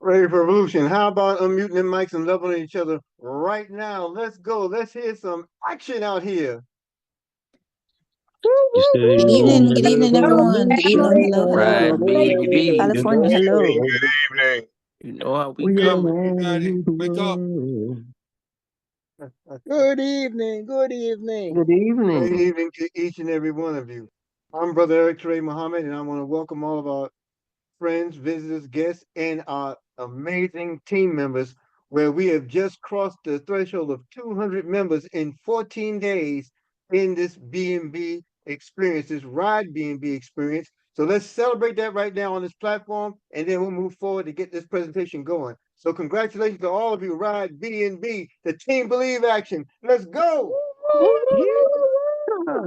Ready for revolution. How about unmuting the mics and leveling each other right now? Let's go. Let's hear some action out here. You say Good evening, everyone. Good evening. Hello, hello. Right, B. California, hello. Evening. You know how we We are coming. everybody. Wake up. Good evening. Good evening. Good evening. Great evening to each and every one of you. I'm Brother Eric Trey Muhammad, and I want to welcome all of our friends, visitors, guests, and our amazing team members, where we have just crossed the threshold of 200 members in 14 days in this B&B experience, this Ride B&B experience. So let's celebrate that right now on this platform, and then we'll move forward to get this presentation going. So congratulations to all of you, Ride B&B, the Team Believe Action. Let's go.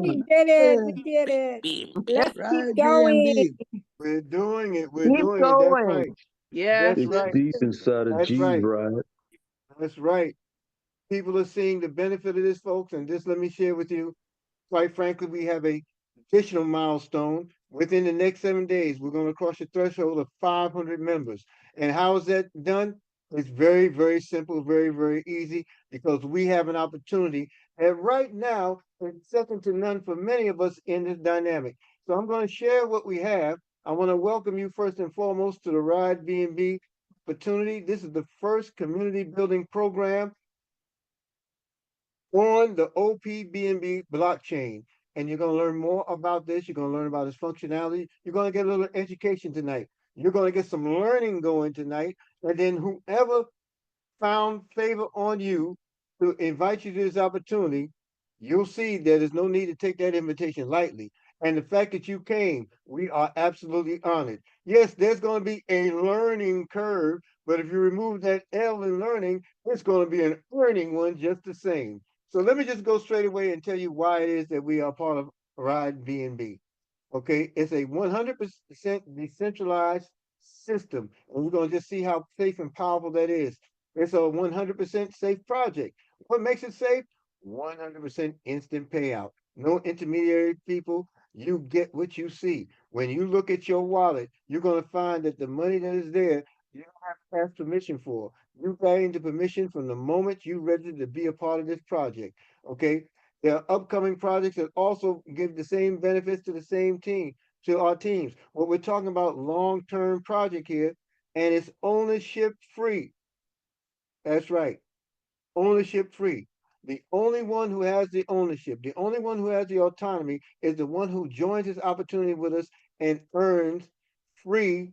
We did it. We did it. B. Let's keep Right, going. BMB. We're doing it. We're Keep doing it. That's going. right. Yes, That's sir. right. It's deep inside of That's G's, right. right? That's right. People are seeing the benefit of this, folks. And just let me share with you, quite frankly, we have a additional milestone. Within the next 7 days, we're going to cross the threshold of 500 members. And how is that done? It's very, very simple, very, very easy, because we have an opportunity that right now is second to none for many of us in this dynamic. So I'm going to share what we have. I want to welcome you first and foremost to the Ride B&B opportunity. This is the first community building program on the OPBNB blockchain. And you're going to learn more about this. You're going to learn about its functionality. You're going to get a little education tonight. You're going to get some learning going tonight. And then whoever found favor on you to invite you to this opportunity, you'll see that there's no need to take that invitation lightly. And the fact that you came, we are absolutely honored. Yes, there's going to be a learning curve, but if you remove that L in learning, it's going to be an earning one just the same. So let me just go straight away and tell you why it is that we are part of Ride BNB. Okay, it's a 100% decentralized system, and we're going to just see how safe and powerful that is. It's a 100% safe project. What makes it safe? 100% instant payout. No intermediary people. You get what you see. When you look at your wallet, you're going to find that the money that is there, you don't have to ask permission for. You gain the permission from the moment you ready to be a part of this project. Okay. There are upcoming projects that also give the same benefits to the same team, to our teams. What we're talking about long-term project here, and it's ownership free. That's right. Ownership free. The only one who has the ownership, the only one who has the autonomy is the one who joins this opportunity with us and earns free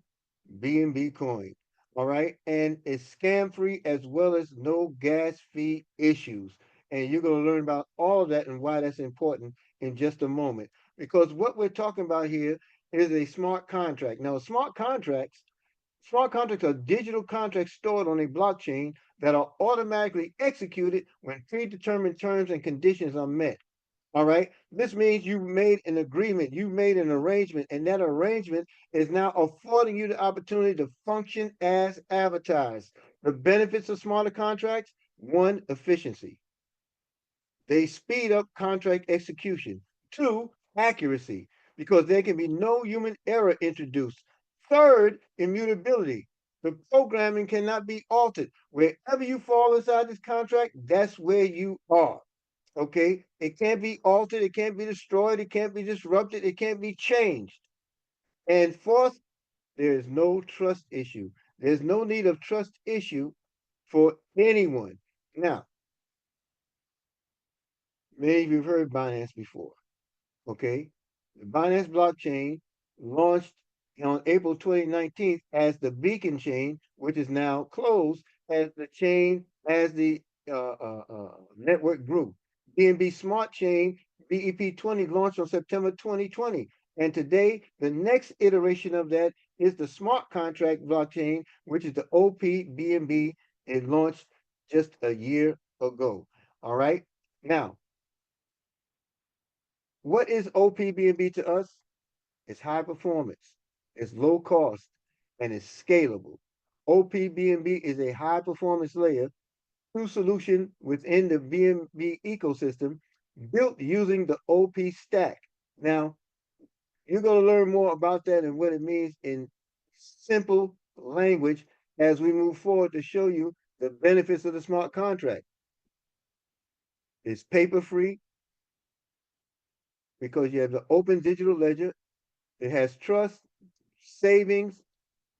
BNB coin. All right. And it's scam free as well as no gas fee issues. And you're going to learn about all of that and why that's important in just a moment. Because what we're talking about here is a smart contract. Now, smart contracts are digital contracts stored on a blockchain that are automatically executed when predetermined terms and conditions are met. All right. This means you made an agreement, you made an arrangement, and that arrangement is now affording you the opportunity to function as advertised. The benefits of smarter contracts: one, efficiency. They speed up contract execution. Two, accuracy, because there can be no human error introduced. Third, immutability. The programming cannot be altered. Wherever you fall inside this contract, that's where you are. Okay? It can't be altered, it can't be destroyed, it can't be disrupted, it can't be changed. And fourth, there is no trust issue. There's no need of trust issue for anyone. Now, many of you have heard Binance before. Okay? The Binance blockchain launched on April 2019 as the Beacon chain, which is now closed as the chain, as the network group. BNB Smart Chain BEP20 launched on September 2020. And today, the next iteration of that is the smart contract blockchain, which is the OPBNB. It launched just a year ago. All right. Now, what is OPBNB to us? It's high performance, it's low cost, and it's scalable. OPBNB is a high performance layer 2 solution within the BNB ecosystem built using the OP stack. Now, you're going to learn more about that and what it means in simple language as we move forward to show you the benefits of the smart contract. It's paper free because you have the open digital ledger. It has trust, savings,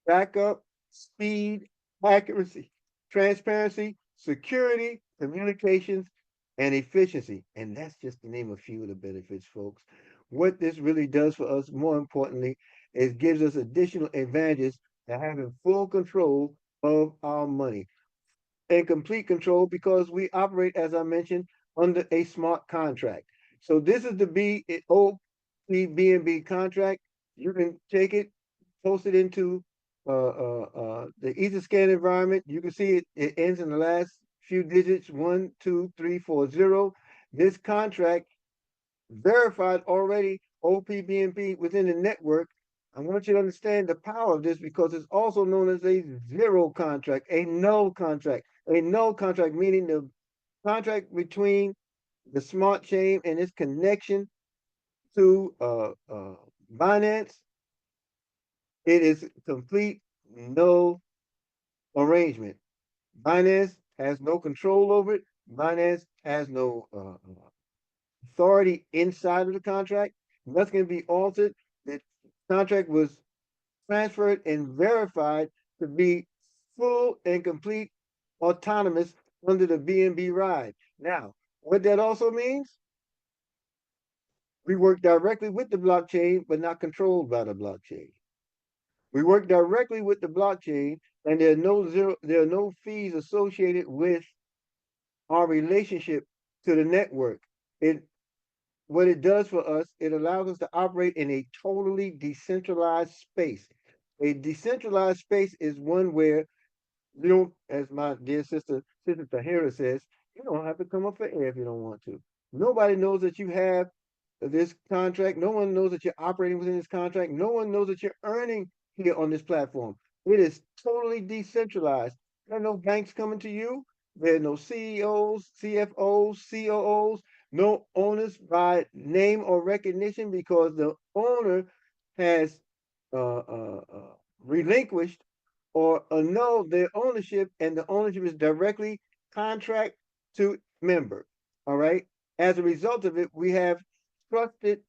backup, speed, accuracy, transparency, security, communications, and efficiency. And that's just to name a few of the benefits, folks. What this really does for us, more importantly, is gives us additional advantages to having full control of our money and complete control because we operate, as I mentioned, under a smart contract. So this is the OPBNB contract. You can take it, post it into the EtherScan environment. You can see it ends in the last few digits, 12340. This contract verified already OPBNB within the network. I want you to understand the power of this because it's also known as a zero contract, a null contract. A null contract meaning the contract between the smart chain and its connection to Binance. It is complete no arrangement. Binance has no control over it. Binance has no authority inside of the contract. Nothing can be altered. The contract was transferred and verified to be full and complete autonomous under the BNB ride. Now, what that also means, we work directly with the blockchain, but not controlled by the blockchain. We work directly with the blockchain, and there are no fees associated with our relationship to the network. What it does for us, it allows us to operate in a totally decentralized space. A decentralized space is one where you don't, as my dear Sister Tahira says, you don't have to come up for air if you don't want to. Nobody knows that you have this contract. No one knows that you're operating within this contract. No one knows that you're earning here on this platform. It is totally decentralized. There are no banks coming to you. There are no CEOs, CFOs, COOs, no owners by name or recognition because the owner has relinquished or annul their ownership, and the ownership is directly contract to member. All right. As a result of it, we have trusted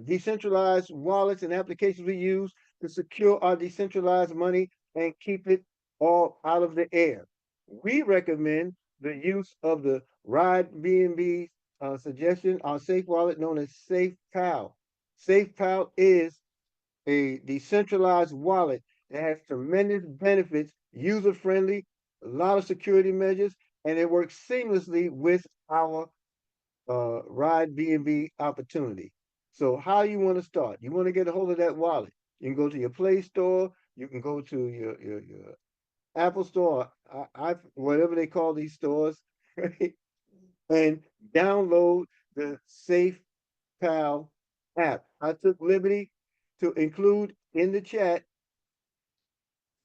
decentralized wallets and applications we use to secure our decentralized money and keep it all out of the air. We recommend the use of the Ride BNB suggestion, our safe wallet known as SafePal. SafePal is a decentralized wallet that has tremendous benefits, user friendly, a lot of security measures, and it works seamlessly with our Ride BNB opportunity. So how you want to start? You want to get a hold of that wallet? You can go to your Play Store. You can go to your Apple Store, whatever they call these stores, right? And download the SafePal app. I took liberty to include in the chat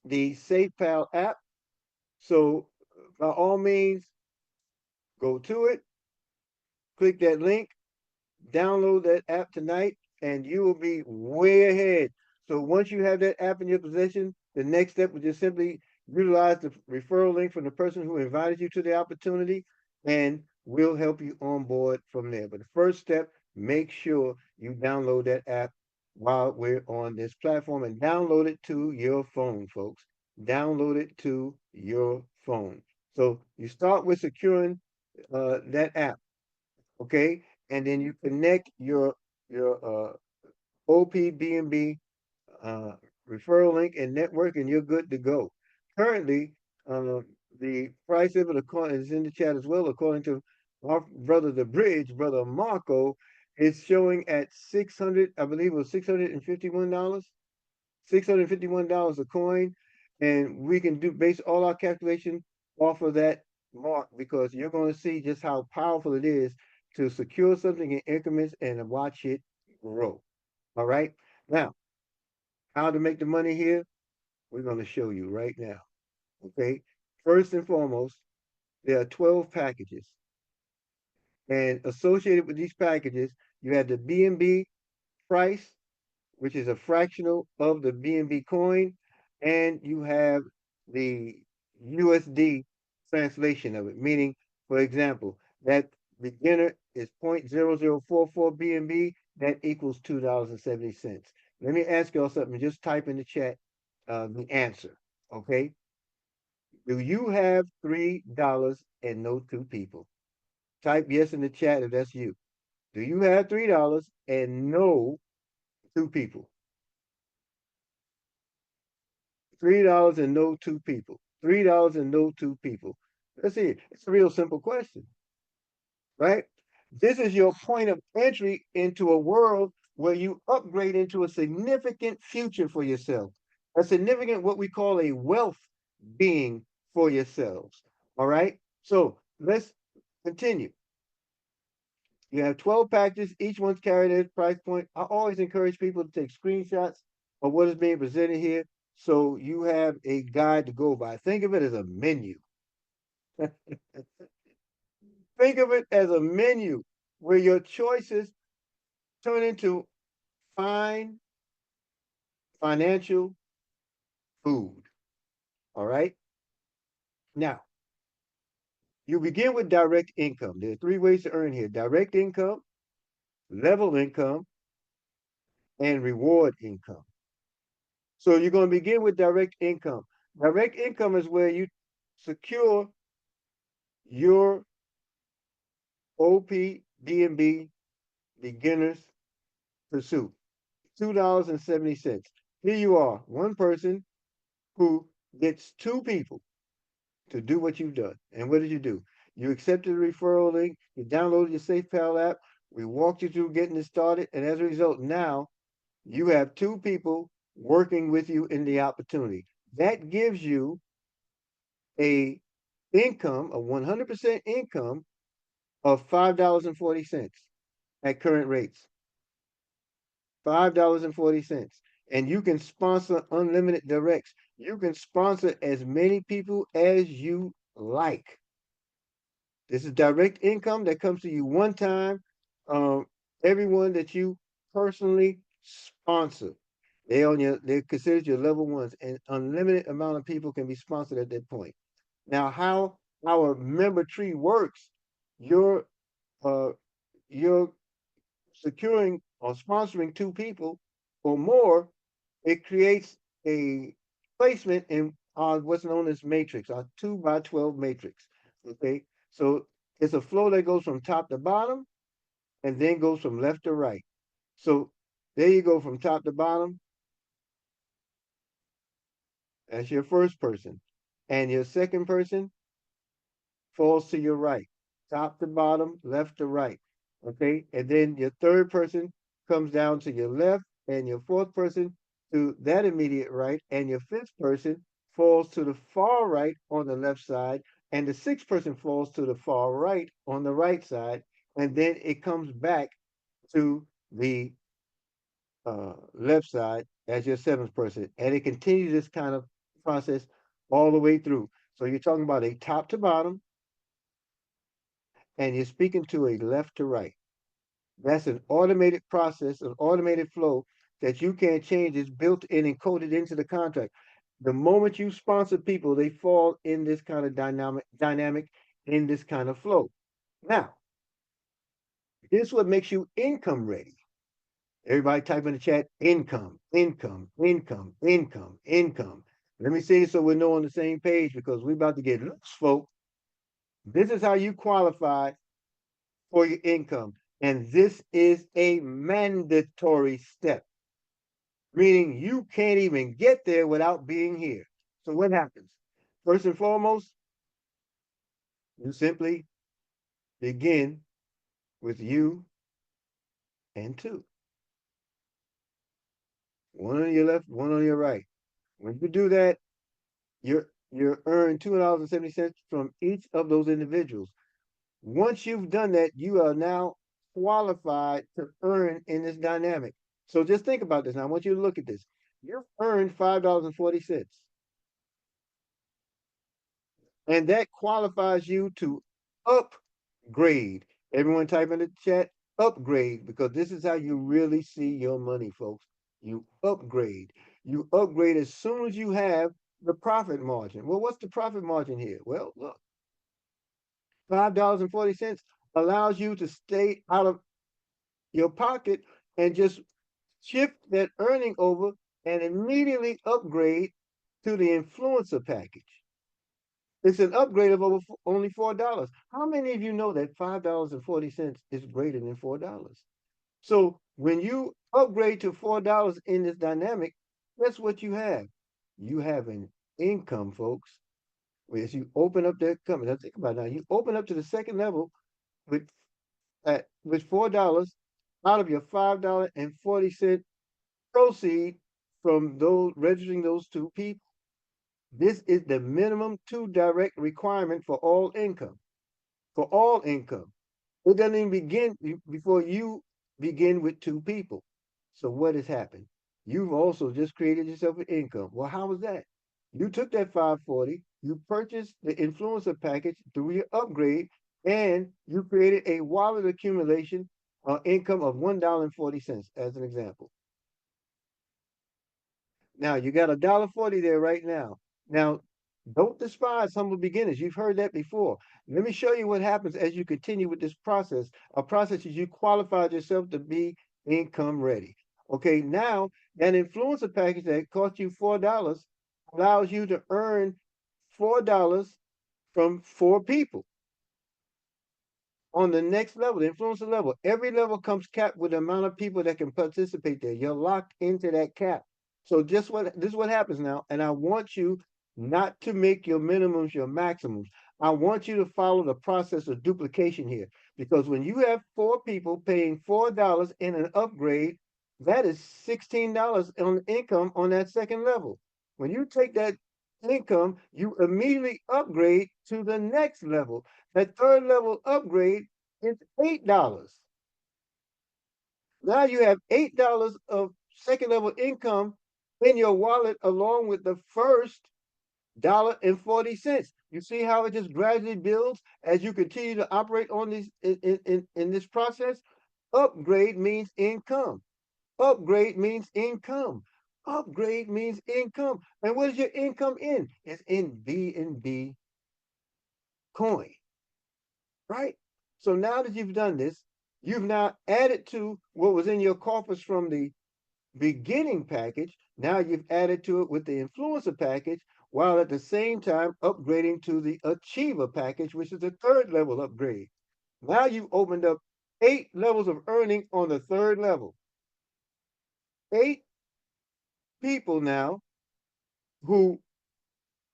the SafePal app. So by all means, go to it, click that link, download that app tonight, and you will be way ahead. So once you have that app in your possession, the next step is just simply utilize the referral link from the person who invited you to the opportunity, and we'll help you on board from there. But the first step, make sure you download that app while we're on this platform and download it to your phone, folks. Download it to your phone. So you start with securing that app, okay? And then you connect your OPBNB referral link and network, and you're good to go. Currently, the price of the coin is in the chat as well. According to our brother, the bridge, brother Marco, is showing at 600. I believe it was $651. $651 a coin, and we can base all our calculation off of that mark because you're going to see just how powerful it is to secure something in increments and watch it grow. All right. Now, how to make the money here? We're going to show you right now. Okay. First and foremost, there are 12 packages. And associated with these packages, you have the BNB price, which is a fractional of the BNB coin, and you have the USD translation of it. Meaning, for example, that beginner is 0.0044 BNB, that equals $2.70. Let me ask y'all something. Just type in the chat the answer. Okay. Do you have $3 and know two people? Type yes in the chat if that's you. Do you have $3 and know two people? $3 and know two people. $3 and know two people. Let's see. It's a real simple question, right? This is your point of entry into a world where you upgrade into a significant future for yourself, a significant what we call a wealth being for yourselves. All right. So let's continue. You have 12 packages, each one's carried at its price point. I always encourage people to take screenshots of what is being presented here so you have a guide to go by. Think of it as a menu. Think of it as a menu where your choices turn into fine financial food. All right. Now, you begin with direct income. There are three ways to earn here: direct income, level income, and reward income. So you're going to begin with direct income. Direct income is where you secure your OP DMB beginner's pursuit. $2.70. Here you are, one person who gets two people to do what you've done. And what did you do? You accepted the referral link, you downloaded your SafePal app, we walked you through getting it started, and as a result, now you have two people working with you in the opportunity. That gives you a income, a 100% income of $5.40 at current rates. $5.40. And you can sponsor unlimited directs. You can sponsor as many people as you like. This is direct income that comes to you one time. Everyone that you personally sponsor, they're considered your level ones, and unlimited amount of people can be sponsored at that point. Now, how our member tree works, you're uh, you're securing or sponsoring two people or more. It creates a placement in what's known as matrix, our 2x12 matrix. Okay, so it's a flow that goes from top to bottom and then goes from left to right. So there you go from top to bottom. That's your first person. And your second person falls to your right, top to bottom, left to right. Okay, and then your third person comes down to your left, and your fourth person to that immediate right, and your fifth person falls to the far right on the left side, and the sixth person falls to the far right on the right side, and then it comes back to the left side as your seventh person, and it continues this kind of process all the way through. So you're talking about a top to bottom, and you're speaking to a left to right. That's an automated process, an automated flow that you can't change. It's built in and coded into the contract. The moment you sponsor people, they fall in this kind of dynamic in this kind of flow. Now, here's what makes you income ready. Everybody type in the chat, income, income, income, income, income. Let me see so we're on the same page because we're about to get loose, folks. This is how you qualify for your income. And this is a mandatory step, meaning you can't even get there without being here. So what happens? First and foremost, you simply begin with you and two. One on your left, one on your right. When you do that, you're earned $2.70 from each of those individuals. Once you've done that, you are now qualified to earn in this dynamic. So just think about this. Now, I want you to look at this. You've earned $5.40. And that qualifies you to upgrade. Everyone type in the chat, upgrade, because this is how you really see your money, folks. You upgrade. You upgrade as soon as you have the profit margin. Well, what's the profit margin here? Well, look, $5.40 allows you to stay out of your pocket and just shift that earning over and immediately upgrade to the influencer package. It's an upgrade of only $4. How many of you know that $5.40 is greater than $4? So when you upgrade to $4 in this dynamic, that's what you have. You have an income, folks. As you open up that company, now think about it now. You open up to the second level with with $4 out of your $5.40 proceed from those registering those two people. This is the minimum two direct requirement for all income. For all income. It doesn't even begin before you begin with two people. So what has happened? You've also just created yourself an income. Well, how was that? You took that 540, you purchased the influencer package through your upgrade, and you created a wallet accumulation income of $1.40 as an example. Now you got $1.40 there right now. Now, don't despise humble beginners. You've heard that before. Let me show you what happens as you continue with this process. A process as you qualified yourself to be income ready. Okay, now that influencer package that cost you $4 allows you to earn $4 from 4 people. On the next level, the influencer level, every level comes capped with the amount of people that can participate there. You're locked into that cap. So this is what happens now, and I want you not to make your minimums your maximums. I want you to follow the process of duplication here, because when you have 4 people paying $4 in an upgrade, that is $16 on income on that second level. When you take that income, you immediately upgrade to the next level. That third level upgrade is $8. Now you have $8 of second level income in your wallet along with the first $1.40. You see how it just gradually builds as you continue to operate on this in this process? Upgrade means income. Upgrade means income. Upgrade means income. And what is your income in? It's in BNB coin, right? So now that you've done this, you've now added to what was in your corpus from the beginning package. Now you've added to it with the influencer package, while at the same time upgrading to the achiever package, which is the third level upgrade. Now you've opened up 8 levels of earning on the third level. 8 people now who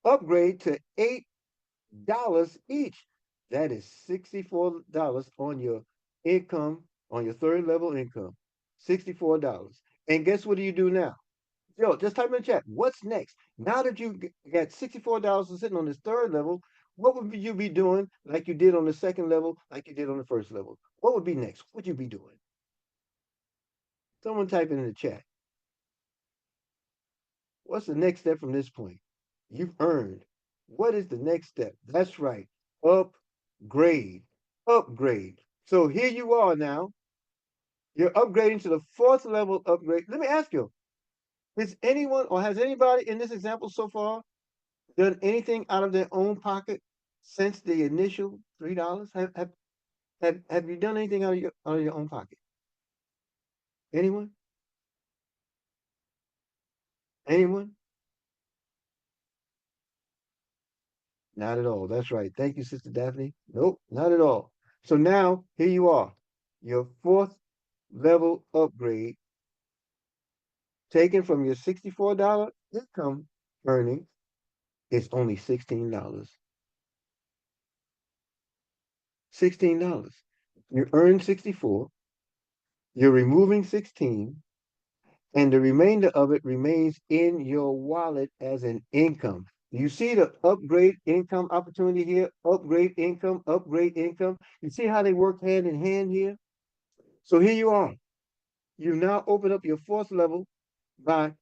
upgrade to $8 each. That is $64 on your income, on your third level income. $64. And guess what do you do now? Yo, just type in the chat. What's next? Now that you got $64 sitting on this third level, what would you be doing like you did on the second level, like you did on the first level? What would be next? What would you be doing? Someone type it in the chat. What's the next step from this point? You've earned. What is the next step? That's right. Upgrade. Upgrade. So here you are now. You're upgrading to the 4th level upgrade. Let me ask you, is anyone or has anybody in this example so far done anything out of their own pocket since the initial $3? Have you done anything out of your own pocket? Anyone? Anyone? Not at all. That's right. Thank you, Sister Daphne. Nope, not at all. So now here you are, your 4th level upgrade, taken from your $64 income earnings. It's only $16. $16. You earn 64. You're removing 16, and the remainder of it remains in your wallet as an income. You see the upgrade income opportunity here? Upgrade income, upgrade income. You see how they work hand in hand here? So here you are. You now open up your 4th level by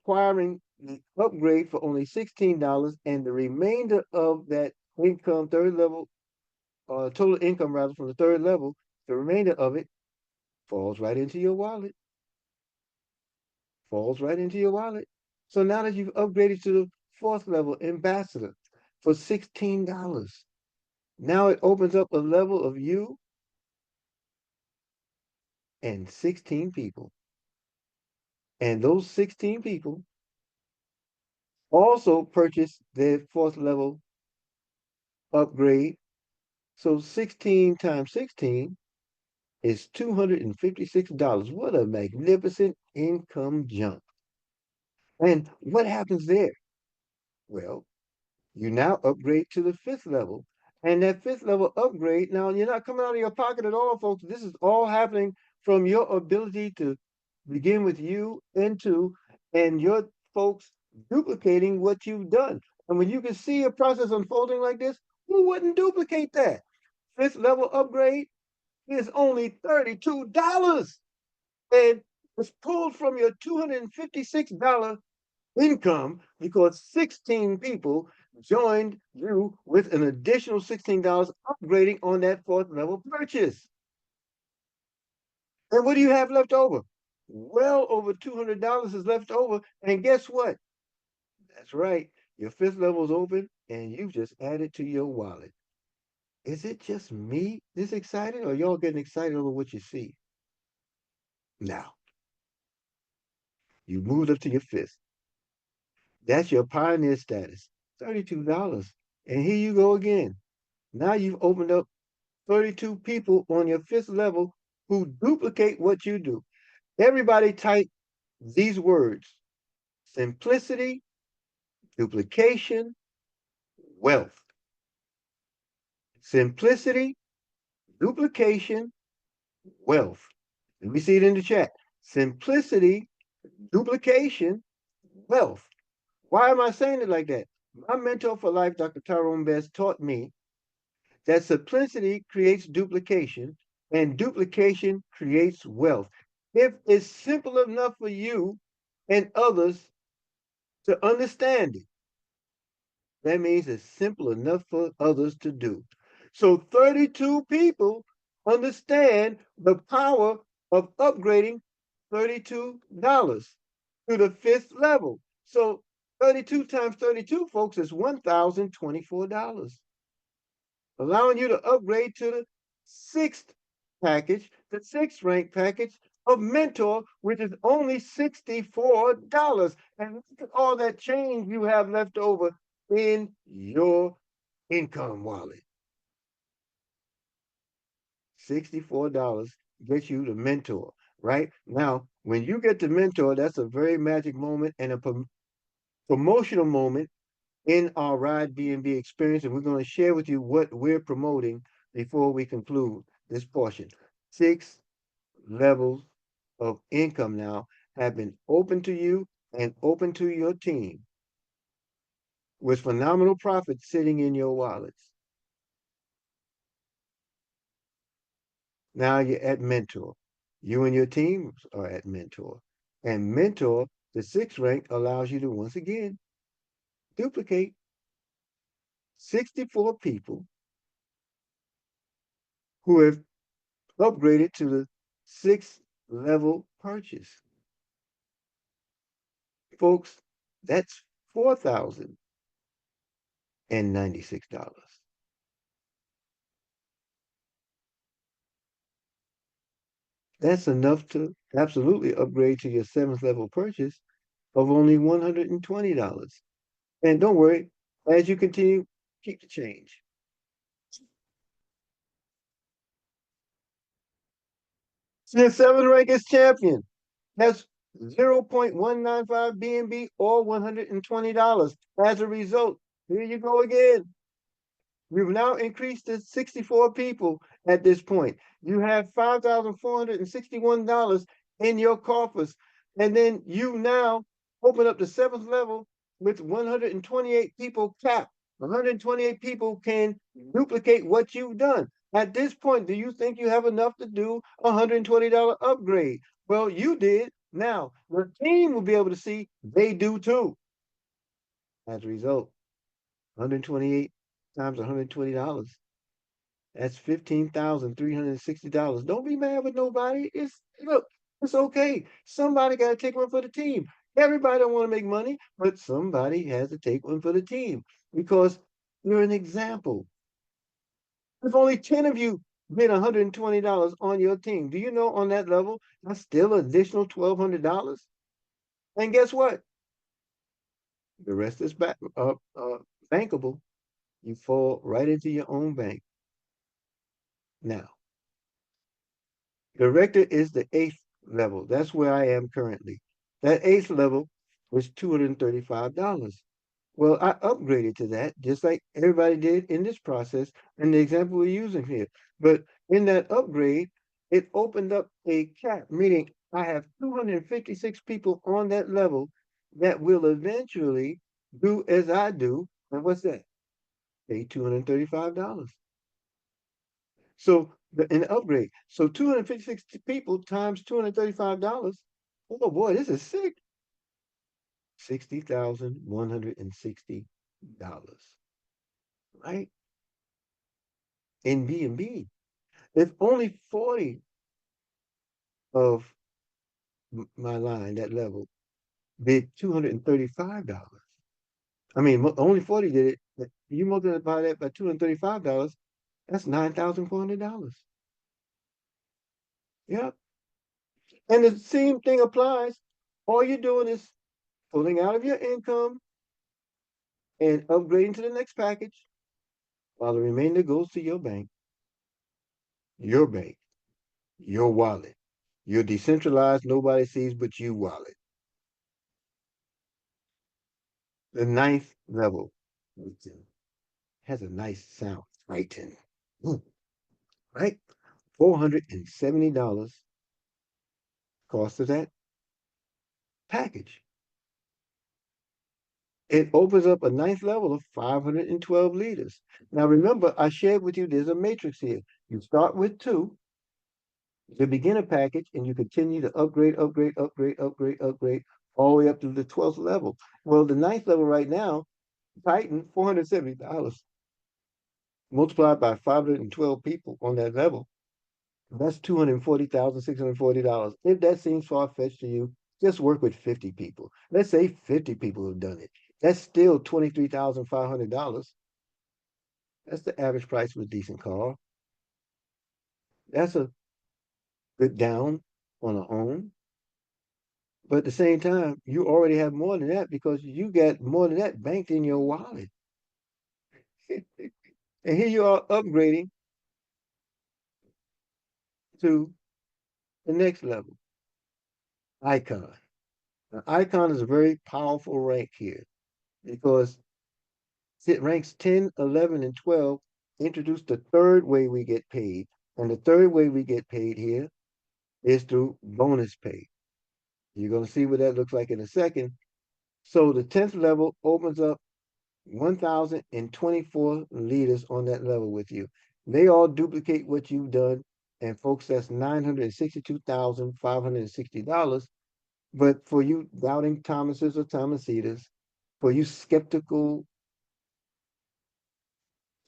acquiring the upgrade for only $16, and the remainder of that income, third level, total income rather from the third level, the remainder of it falls right into your wallet. Falls right into your wallet. So now that you've upgraded to the fourth level ambassador for $16. Now it opens up a level of you and 16 people. And those 16 people also purchase their fourth level upgrade. So 16 times 16 is $256. What a magnificent income jump. And what happens there? Well, you now upgrade to the fifth level. And that fifth level upgrade, now you're not coming out of your pocket at all, folks. This is all happening from your ability to begin with you into and your folks duplicating what you've done. And when you can see a process unfolding like this, who wouldn't duplicate that? Fifth level upgrade is only $32 and it's pulled from your $256 income because 16 people joined you with an additional $16 upgrading on that fourth level purchase. And what do you have left over? Well over $200 is left over. And guess what? That's right. Your fifth level is open and you've just added to your wallet. Is it just me this excited or y'all getting excited over what you see? Now, you moved up to your fifth. That's your pioneer status, $32. And here you go again. Now you've opened up 32 people on your fifth level who duplicate what you do. Everybody type these words: simplicity, duplication, wealth. Simplicity, duplication, wealth. Let me see it in the chat. Simplicity, duplication, wealth. Why am I saying it like that? My mentor for life, Dr. Tyrone Best, taught me that simplicity creates duplication and duplication creates wealth. If it's simple enough for you and others to understand it, that means it's simple enough for others to do. So 32 people understand the power of upgrading $32 to the fifth level. So 32 times 32, folks, is $1,024, allowing you to upgrade to the sixth package, the sixth rank package of Mentor, which is only $64. And look at all that change you have left over in your income wallet. $64 gets you the Mentor, right? Now, when you get the Mentor, that's a very magic moment and a promotional moment in our Ride B&B experience. And we're going to share with you what we're promoting before we conclude this portion. 6 levels of income now have been open to you and open to your team with phenomenal profits sitting in your wallets. Now you're at Mentor. You and your team are at Mentor. And Mentor, the sixth rank, allows you to once again duplicate 64 people who have upgraded to the sixth level purchase. Folks, that's $4,096. That's enough to absolutely upgrade to your seventh level purchase of only $120. And don't worry, as you continue, keep the change. Since 7th rank is champion, that's 0.195 BNB or $120. As a result, here you go again. We've now increased to 64 people at this point. You have $5,461 in your coffers. And then you now open up the seventh level with 128 people capped. 128 people can duplicate what you've done. At this point, do you think you have enough to do a $120 upgrade? Well, you did. Now, the team will be able to see they do too. As a result, 128 times $120. That's $15,360. Don't be mad with nobody. Look, it's okay. Somebody got to take one for the team. Everybody don't want to make money, but somebody has to take one for the team because you're an example. If only 10 of you made $120 on your team, do you know on that level, that's still an additional $1,200? And guess what? The rest is bankable. You fall right into your own bank. Now, director is the 8th level. That's where I am currently. That 8th level was $235. Well, I upgraded to that just like everybody did in this process and the example we're using here. But in that upgrade, it opened up a cap, meaning I have 256 people on that level that will eventually do as I do. And what's that? Pay $235. So an upgrade. So 256 people times $235. Oh boy, this is sick. $60,160, right? In B&B. If only 40 of my line, that level, did $235. I mean, only 40 did it. But you multiply that by $235, that's $9,400. Yep. And the same thing applies. All you're doing is pulling out of your income and upgrading to the next package while the remainder goes to your bank, your wallet, your decentralized, nobody sees but you wallet. The 9th level has a nice sound, Titan, right? $470 cost of that package. It opens up a 9th level of 512 liters. Now remember, I shared with you there's a matrix here. You start with 2, the beginner package, and you continue to upgrade all the way up to the 12th level. Well, the 9th level right now, Titan, $470 multiplied by 512 people on that level. That's $240,640. If that seems far-fetched to you, just work with 50 people. Let's say 50 people have done it. That's still $23,500. That's the average price of a decent car. That's a good down on a home. But at the same time, you already have more than that because you got more than that banked in your wallet. And here you are upgrading to the next level, Icon. Now, Icon is a very powerful rank here because it ranks 10, 11, and 12, introduced the third way we get paid. And the third way we get paid here is through bonus pay. You're going to see what that looks like in a second. So the 10th level opens up 1,024 liters on that level with you. They all duplicate what you've done. And folks, that's $962,560. But for you doubting Thomases or Thomasitas, for you skeptical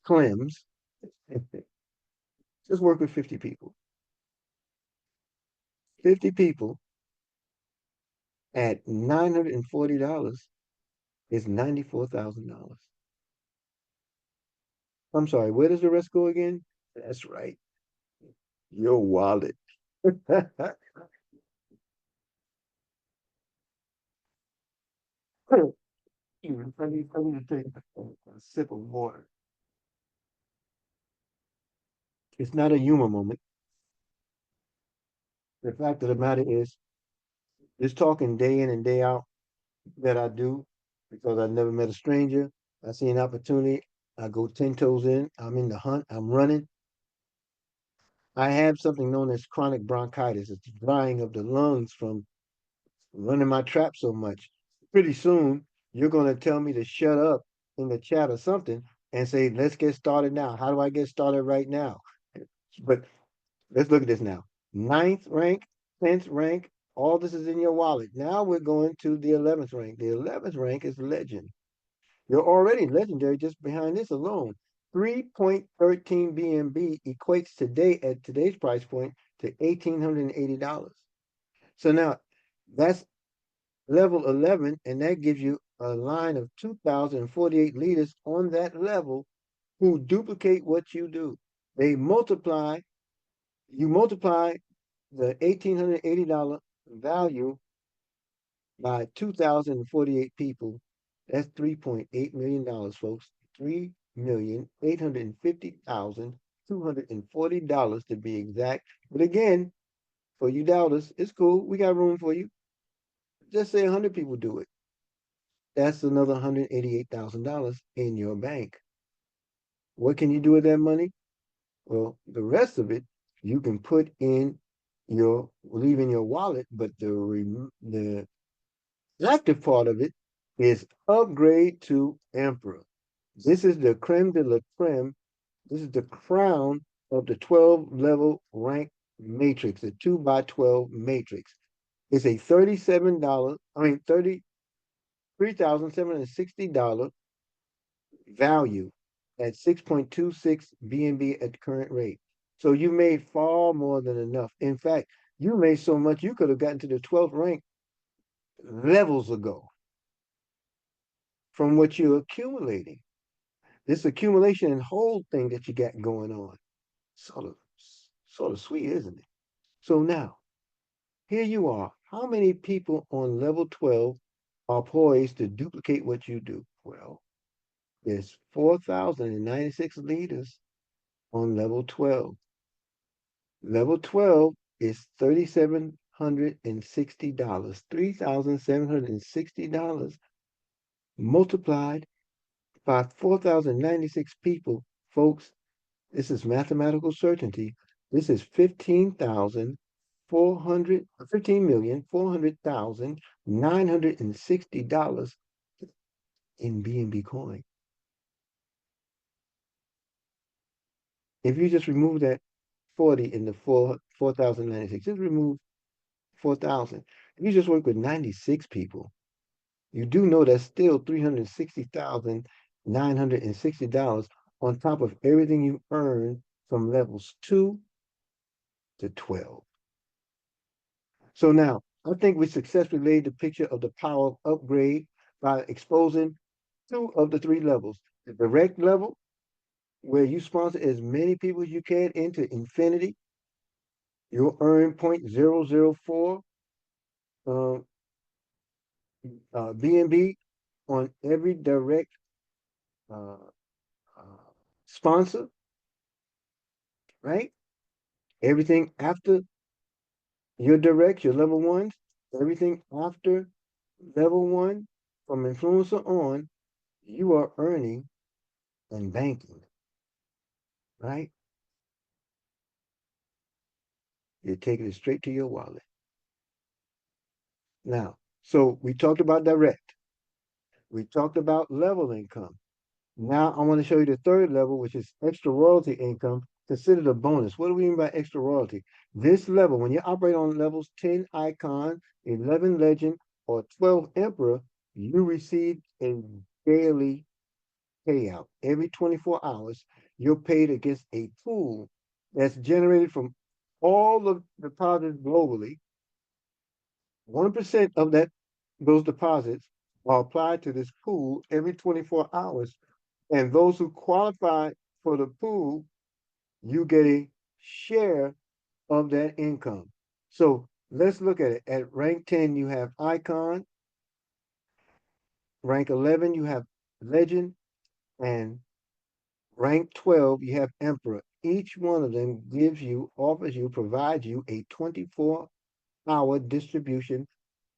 Clems, just work with 50 people. 50 people at $940 is $94,000. I'm sorry, where does the rest go again? That's right, your wallet. I need to take a sip of water. It's not a humor moment. The fact of the matter is, this talking day in and day out that I do because I never met a stranger. I see an opportunity. I go 10 toes in. I'm in the hunt. I'm running. I have something known as chronic bronchitis. It's drying of the lungs from running my trap so much. Pretty soon, you're going to tell me to shut up in the chat or something and say, let's get started now. How do I get started right now? But let's look at this now. 9th rank, 10th rank, all this is in your wallet. Now we're going to the 11th rank. The 11th rank is legend. You're already legendary just behind this alone. 3.13 BNB equates today at today's price point to $1,880. So now that's level 11, and that gives you a line of 2,048 leaders on that level who duplicate what you do. They multiply, you multiply the $1,880 value by 2,048 people. That's $3.8 million, folks. $3,850,240 to be exact. But again, for you doubters, it's cool. We got room for you. Just say 100 people do it. That's another $188,000 in your bank. What can you do with that money? Well, the rest of it you can put in leave in your wallet, but the active part of it is upgrade to Emperor. This is the creme de la creme. This is the crown of the 12 level rank matrix, the 2x12 matrix. It's a $33,760 value at 6.26 BNB at the current rate. So you made far more than enough. In fact, you made so much you could have gotten to the 12th rank levels ago from what you're accumulating. This accumulation and hold thing that you got going on. Sort of sweet, isn't it? So now, here you are. How many people on level 12 are poised to duplicate what you do? Well, there's 4,096 leaders on level 12. Level 12 is $3,760, $3,760 multiplied by 4,096 people. Folks, this is mathematical certainty. This is 15,400,960 in BNB coin. If you just remove that 40 in the 4,096, just remove 4,000. If you just work with 96 people, you do know that's still $360,960 on top of everything you earn from levels 2 to 12. So now, I think we successfully laid the picture of the power of upgrade by exposing 2 of the 3 levels. The direct level, where you sponsor as many people as you can into infinity, you'll earn 0.004 BNB on every direct uh, sponsor, right? Everything after your direct, your level ones, everything after level 1 from influencer on, you are earning and banking, right? You're taking it straight to your wallet. Now, so we talked about direct. We talked about level income. Now I want to show you the third level, which is extra royalty income, considered a bonus. What do we mean by extra royalty? This level, when you operate on levels 10 icon, 11 legend, or 12 emperor, you receive a daily payout. Every 24 hours, you're paid against a pool that's generated from all the deposits globally. 1% of those deposits are applied to this pool every 24 hours. And those who qualify for the pool, you get a share of that income. So let's look at it. At rank 10, you have icon. Rank 11, you have legend. And rank 12, you have emperor. Each one of them provides you a 24-hour distribution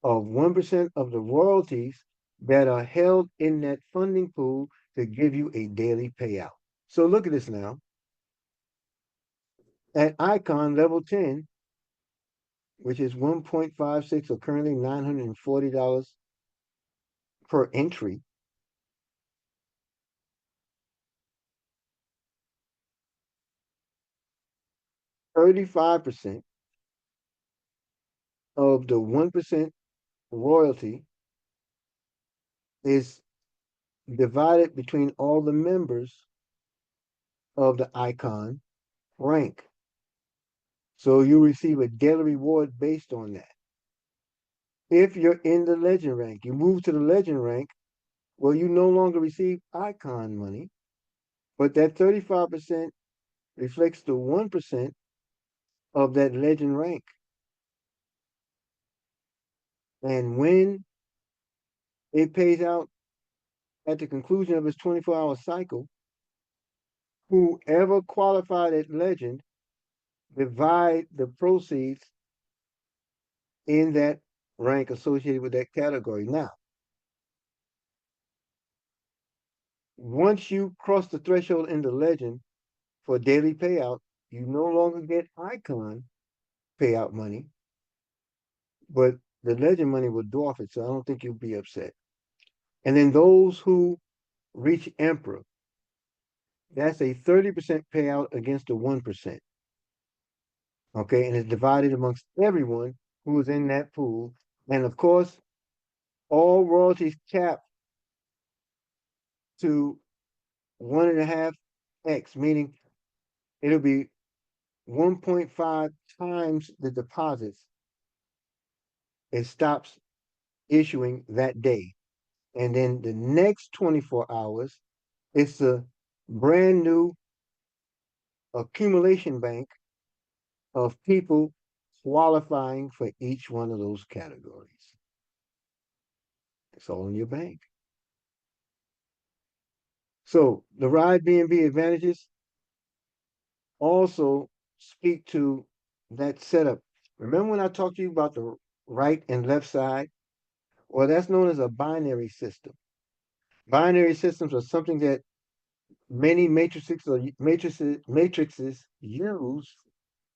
of 1% of the royalties that are held in that funding pool to give you a daily payout. So look at this now. At icon level 10, which is 1.56 or currently $940 per entry, $35 of the 1% royalty is divided between all the members of the icon rank. So you receive a daily reward based on that. If you're in the legend rank, you move to the legend rank, well, you no longer receive icon money, but that 35% reflects the 1% of that legend rank. And when it pays out at the conclusion of its 24-hour cycle, whoever qualified at legend divide the proceeds in that rank associated with that category. Now, once you cross the threshold into legend for daily payout, you no longer get icon payout money, but the legend money will dwarf it. So I don't think you'll be upset. And then those who reach emperor, that's a 30% payout against the 1%. Okay, and it's divided amongst everyone who is in that pool. And of course, all royalties cap to 1.5x, meaning it'll be 1.5 times the deposits it stops issuing that day. And then the next 24 hours, it's a brand new accumulation bank of people qualifying for each one of those categories. It's all in your bank. So the Ride BNB advantages also speak to that setup. Remember when I talked to you about the right and left side? Well, that's known as a binary system. Binary systems are something that many matrices use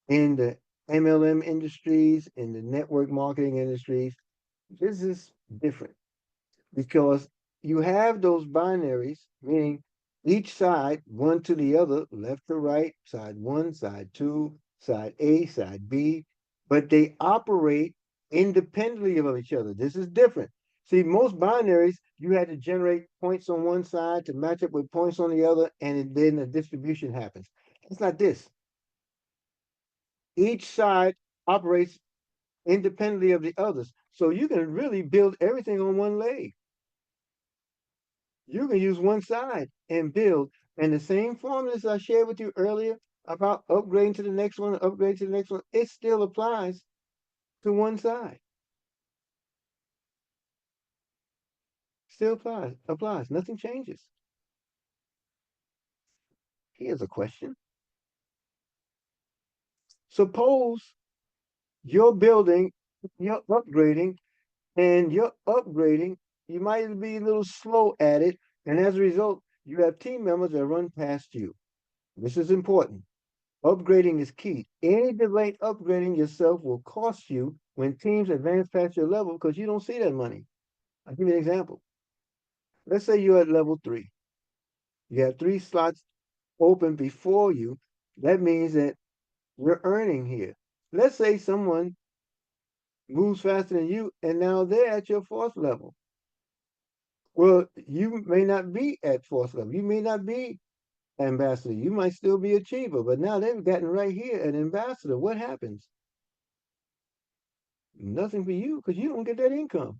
in the MLM industries, in the network marketing industries. This is different because you have those binaries, meaning each side, one to the other, left to right, side one, side two, side A, side B, but they operate independently of each other. This is different. See, most binaries, you had to generate points on one side to match up with points on the other, and then the distribution happens. It's not this. Each side operates independently of the others. So you can really build everything on one leg. You can use one side and build. And the same formulas I shared with you earlier about upgrading to the next one, upgrade to the next one, it still applies to one side. Still applies. Nothing changes. Here's a question. Suppose you're building, you're upgrading, and you're upgrading, you might be a little slow at it. And as a result, you have team members that run past you. This is important. Upgrading is key. Any delay upgrading yourself will cost you when teams advance past your level because you don't see that money. I'll give you an example. Let's say you're at level 3. You have 3 slots open before you. That means that you're earning here. Let's say someone moves faster than you and now they're at your 4th level. Well, you may not be at 4th level. You may not be ambassador. You might still be achiever, but now they've gotten right here an ambassador. What happens? Nothing for you because you don't get that income.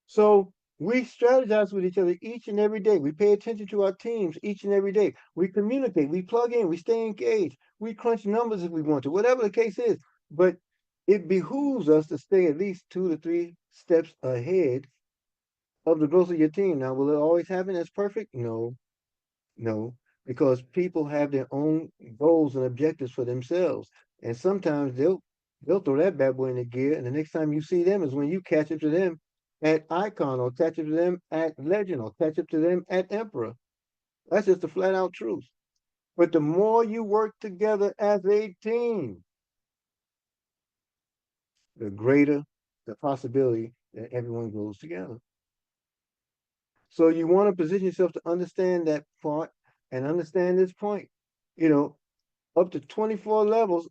So we strategize with each other each and every day. We pay attention to our teams each and every day. We communicate, we plug in, we stay engaged, we crunch numbers if we want to, whatever the case is. But it behooves us to stay at least 2 to 3 steps ahead of the growth of your team. Now, will it always happen as perfect? No, because people have their own goals and objectives for themselves. And sometimes they'll throw that bad boy in the gear, and the next time you see them is when you catch up to them at Icon, or catch up to them at Legend, or catch up to them at Emperor. That's just the flat out truth. But the more you work together as a team, the greater the possibility that everyone grows together. So you want to position yourself to understand that part and understand this point. You know, up to 24 levels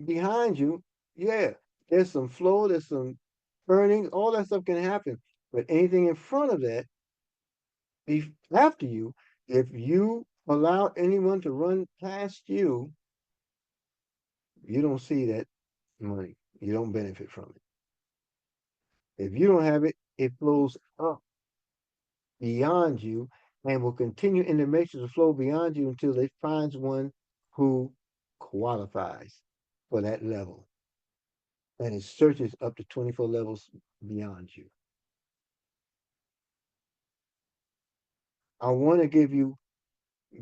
behind you, yeah, there's some flow, there's some earnings, all that stuff can happen. But anything in front of that, after you, if you allow anyone to run past you, you don't see that money. you don't benefit from it. If you don't have it, it flows up beyond you and will continue in the matrix to flow beyond you until it finds one who qualifies for that level. And it searches up to 24 levels beyond you. I want to give you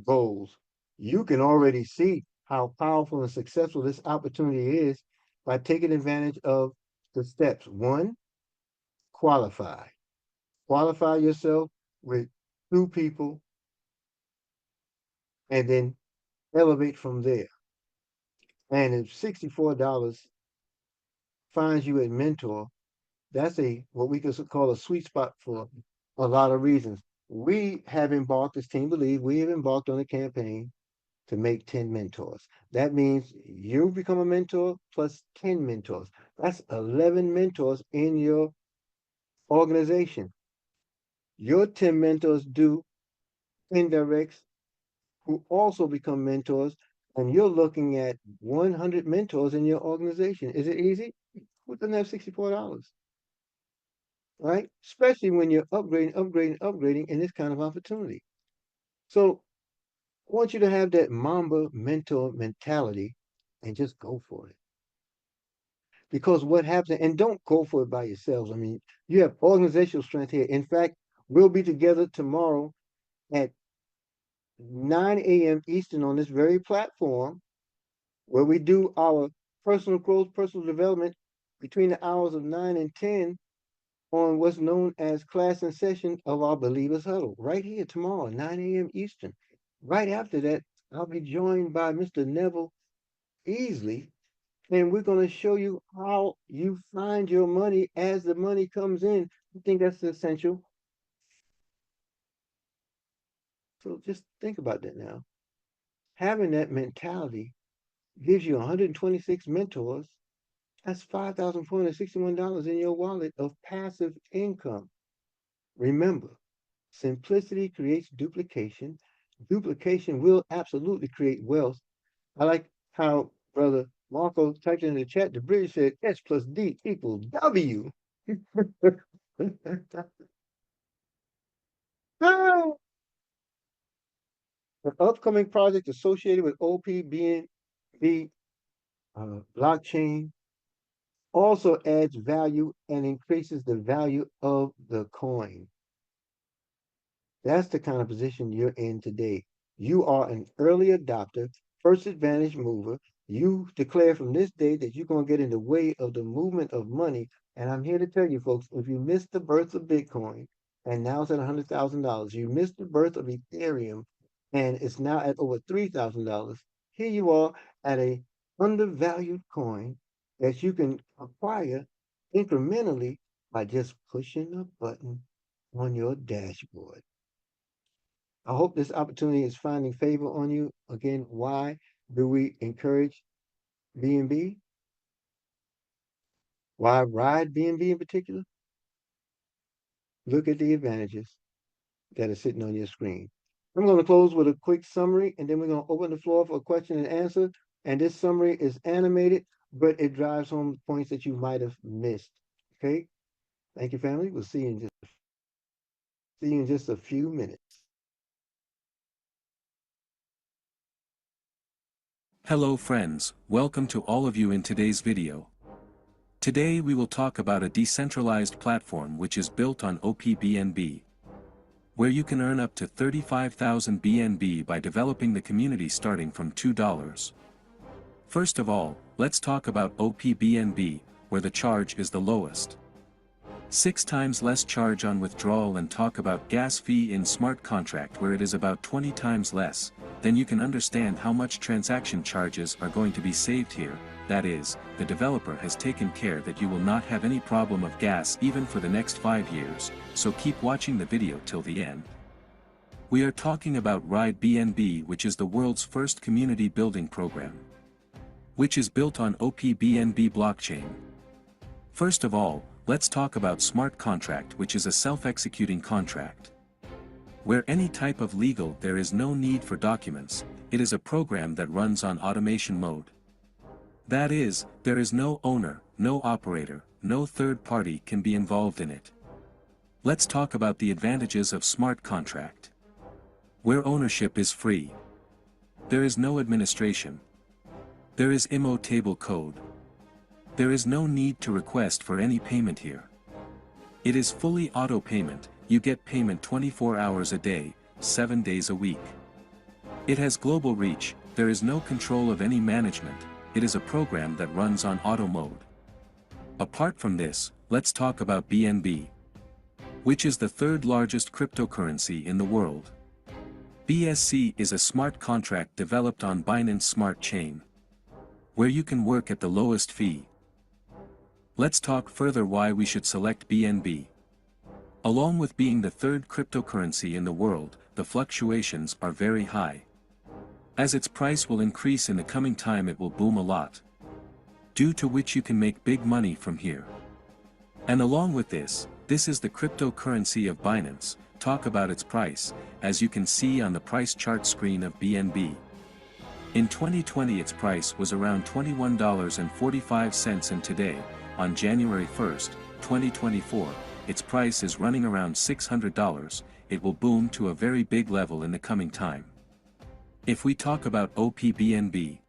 goals. You can already see how powerful and successful this opportunity is by taking advantage of the steps. One, qualify. Qualify yourself with 2 people and then elevate from there. And if $64 finds you a mentor, that's a what we could call a sweet spot for a lot of reasons. We have embarked, as Team Believe, we have embarked on a campaign to make 10 mentors. That means you become a mentor plus 10 mentors. That's 11 mentors in your organization. Your 10 mentors do indirects who also become mentors, and you're looking at 100 mentors in your organization. Is it easy? Who doesn't have $64? Right? Especially when you're upgrading in this kind of opportunity. So I want you to have that Mamba mentor mentality and just go for it. Because what happens, and don't go for it by yourselves. I mean, you have organizational strength here. In fact, we'll be together tomorrow at 9 a.m. Eastern on this very platform where we do our personal growth, personal development between the hours of 9 and 10 on what's known as class and session of our Believers Huddle, right here tomorrow, 9 a.m. Eastern. Right after that, I'll be joined by Mr. Neville Easley, and we're going to show you how you find your money as the money comes in. I think that's essential. So just think about that now. Having that mentality gives you 126 mentors. That's $5,461 in your wallet of passive income. Remember, simplicity creates duplication. Duplication will absolutely create wealth. I like how Brother Marco typed in the chat, the bridge said S plus D equals W. An upcoming project associated with OPBNB blockchain also adds value and increases the value of the coin. That's the kind of position you're in today. You are an early adopter, first advantage mover. You declare from this day that you're going to get in the way of the movement of money. And I'm here to tell you, folks, if you missed the birth of Bitcoin and now it's at $100,000, you missed the birth of Ethereum and it's now at over $3,000. Here you are at a undervalued coin that you can acquire incrementally by just pushing a button on your dashboard. I hope this opportunity is finding favor on you. Again, why do we encourage BNB? Why ride BNB in particular? Look at the advantages that are sitting on your screen. I'm going to close with a quick summary, and then we're going to open the floor for a question and answer. And this summary is animated, but it drives home points that you might have missed. Okay? Thank you, family. We'll see you in just a few minutes. Hello friends, welcome to all of you in today's video. Today we will talk about a decentralized platform which is built on OPBNB, where you can earn up to 35,000 BNB by developing the community starting from $2. First of all, let's talk about OPBNB, where the charge is the lowest. 6 times less charge on withdrawal, and talk about gas fee in smart contract where it is about 20 times less. Then you can understand how much transaction charges are going to be saved here. That is, the developer has taken care that you will not have any problem of gas even for the next 5 years, so keep watching the video till the end. We are talking about Ride BNB, which is the world's first community building program, which is built on OPBNB blockchain. First of all, let's talk about smart contract, which is a self-executing contract, where any type of legal there is no need for documents. It is a program that runs on automation mode. That is, there is no owner, no operator, no third party can be involved in it. Let's talk about the advantages of smart contract. Where ownership is free. There is no administration. There is immutable code. There is no need to request for any payment here. It is fully auto payment, you get payment 24 hours a day, 7 days a week. It has global reach, there is no control of any management, it is a program that runs on auto mode. Apart from this, let's talk about BNB, which is the third largest cryptocurrency in the world. BSC is a smart contract developed on Binance Smart Chain, where you can work at the lowest fee. Let's talk further why we should select BNB. Along with being the third cryptocurrency in the world, the fluctuations are very high. As its price will increase in the coming time, it will boom a lot, due to which you can make big money from here. And along with this is the cryptocurrency of Binance. Talk about its price, as you can see on the price chart screen of BNB. In 2020 its price was around $21.45, and today, on January 1st, 2024, its price is running around $600, it will boom to a very big level in the coming time. If we talk about OPBNB,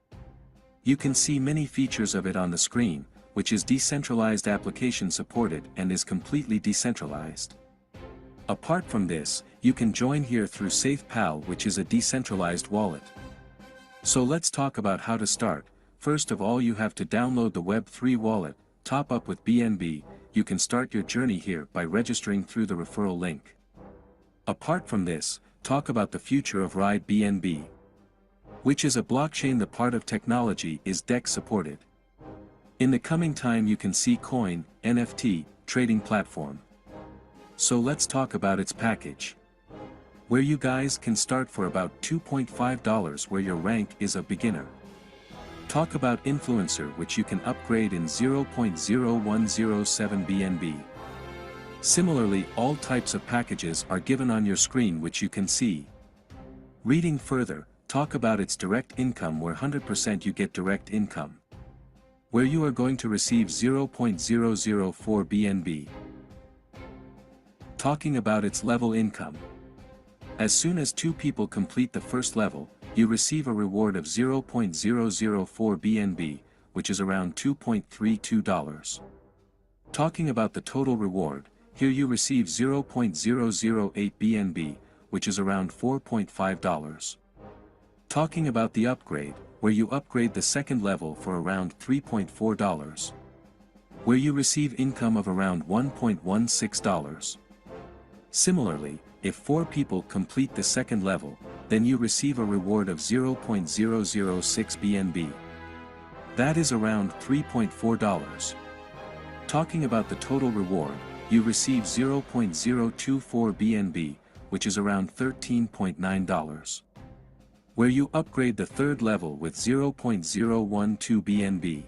you can see many features of it on the screen, which is decentralized application supported and is completely decentralized. Apart from this, you can join here through SafePal, which is a decentralized wallet. So let's talk about how to start. First of all, you have to download the Web3 wallet, top up with BNB, you can start your journey here by registering through the referral link. Apart from this, talk about the future of Ride BNB, which is a blockchain. The part of technology is DEX supported. In the coming time you can see coin, NFT, trading platform. So let's talk about its package, where you guys can start for about $2.5 where your rank is a beginner. Talk about influencer, which you can upgrade in 0.0107 BNB. Similarly, all types of packages are given on your screen, which you can see. Reading further, talk about its direct income, where 100% you get direct income, where you are going to receive 0.004 BNB. Talking about its level income. As soon as 2 people complete the first level, you receive a reward of 0.004 BNB, which is around $2.32. Talking about the total reward, here you receive 0.008 BNB, which is around $4.5. Talking about the upgrade, where you upgrade the second level for around $3.4, where you receive income of around $1.16. Similarly, if 4 people complete the second level, then you receive a reward of 0.006 BNB. That is around $3.4. Talking about the total reward, you receive 0.024 BNB, which is around $13.9. Where you upgrade the third level with 0.012 BNB.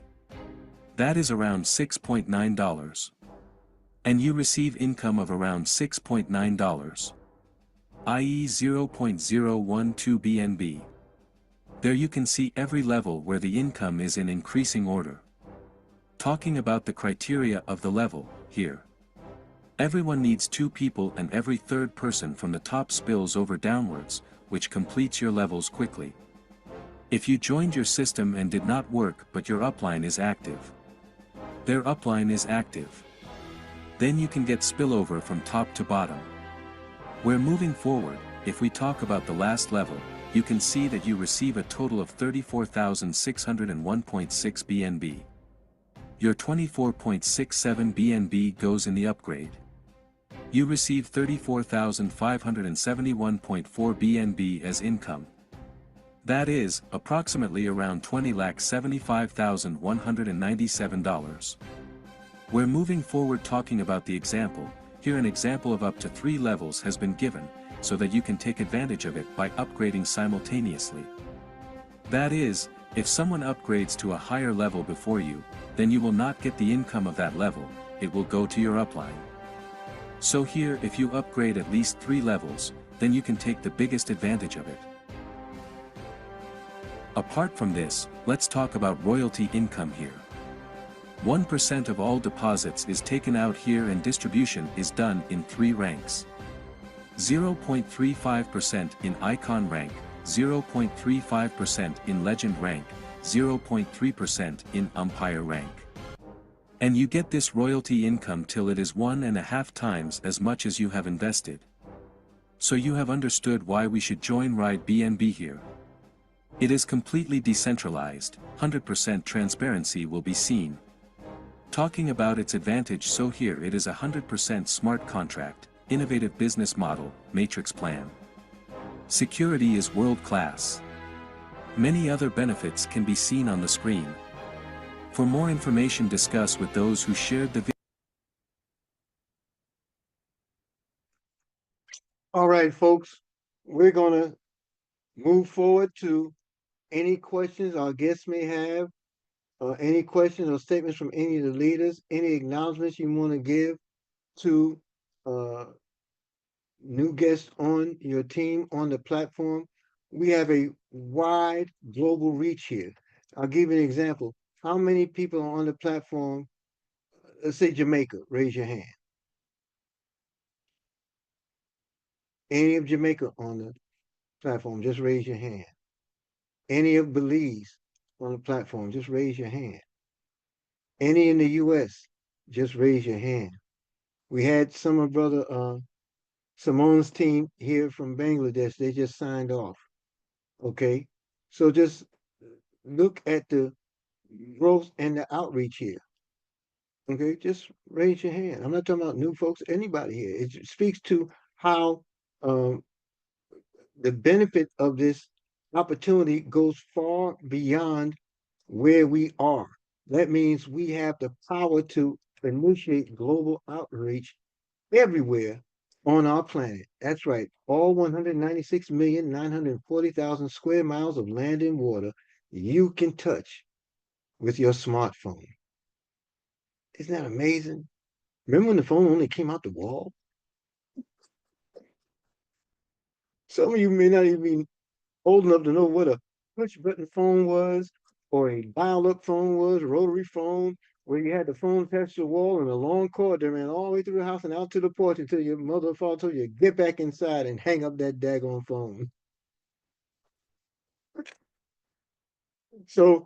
That is around $6.9. And you receive income of around $6.9. i.e. 0.012 BNB. There you can see every level where the income is in increasing order. Talking about the criteria of the level, here. Everyone needs 2 people, and every third person from the top spills over downwards, which completes your levels quickly. If you joined your system and did not work but your upline is active, their upline is active, then you can get spillover from top to bottom. We're moving forward. If we talk about the last level, you can see that you receive a total of 34,601.6 BNB. Your 24.67 BNB goes in the upgrade. You receive 34,571.4 BNB as income. That is, approximately around $20,75,197. We're moving forward talking about the example. Here an example of up to 3 levels has been given, so that you can take advantage of it by upgrading simultaneously. That is, if someone upgrades to a higher level before you, then you will not get the income of that level, it will go to your upline. So here if you upgrade at least 3 levels, then you can take the biggest advantage of it. Apart from this, let's talk about royalty income here. 1% of all deposits is taken out here and distribution is done in 3 ranks. 0.35% in icon rank, 0.35% in legend rank, 0.3% in umpire rank. And you get this royalty income till it is 1.5 times as much as you have invested. So you have understood why we should join Ride BNB here. It is completely decentralized, 100% transparency will be seen. Talking about its advantage, so here it is 100% smart contract, innovative business model, matrix plan. Security is world-class. Many other benefits can be seen on the screen. For more information, discuss with those who shared the video. All right, folks, we're gonna move forward to any questions our guests may have, any questions or statements from any of the leaders, any acknowledgments you want to give to new guests on your team on the platform. We have a wide global reach here. I'll give you an example. How many people are on the platform? Let's say Jamaica, raise your hand. Any of Jamaica on the platform, just raise your hand. Any of Belize on the platform, just raise your hand. Any in the US, just raise your hand. We had some of Brother Simone's team here from Bangladesh, they just signed off. Okay, so just look at the growth and the outreach here. Okay, just raise your hand. I'm not talking about new folks, anybody here. It speaks to how the benefit of this opportunity goes far beyond where we are. That means we have the power to initiate global outreach everywhere on our planet. That's right. All 196,940,000 square miles of land and water you can touch with your smartphone. Isn't that amazing? Remember when the phone only came out the wall? Some of you may not even be old enough to know what a push button phone was, or a dial-up phone was, a rotary phone, where you had the phone attached to the wall and a long cord that ran all the way through the house and out to the porch until your mother or father told you, get back inside and hang up that daggone phone. So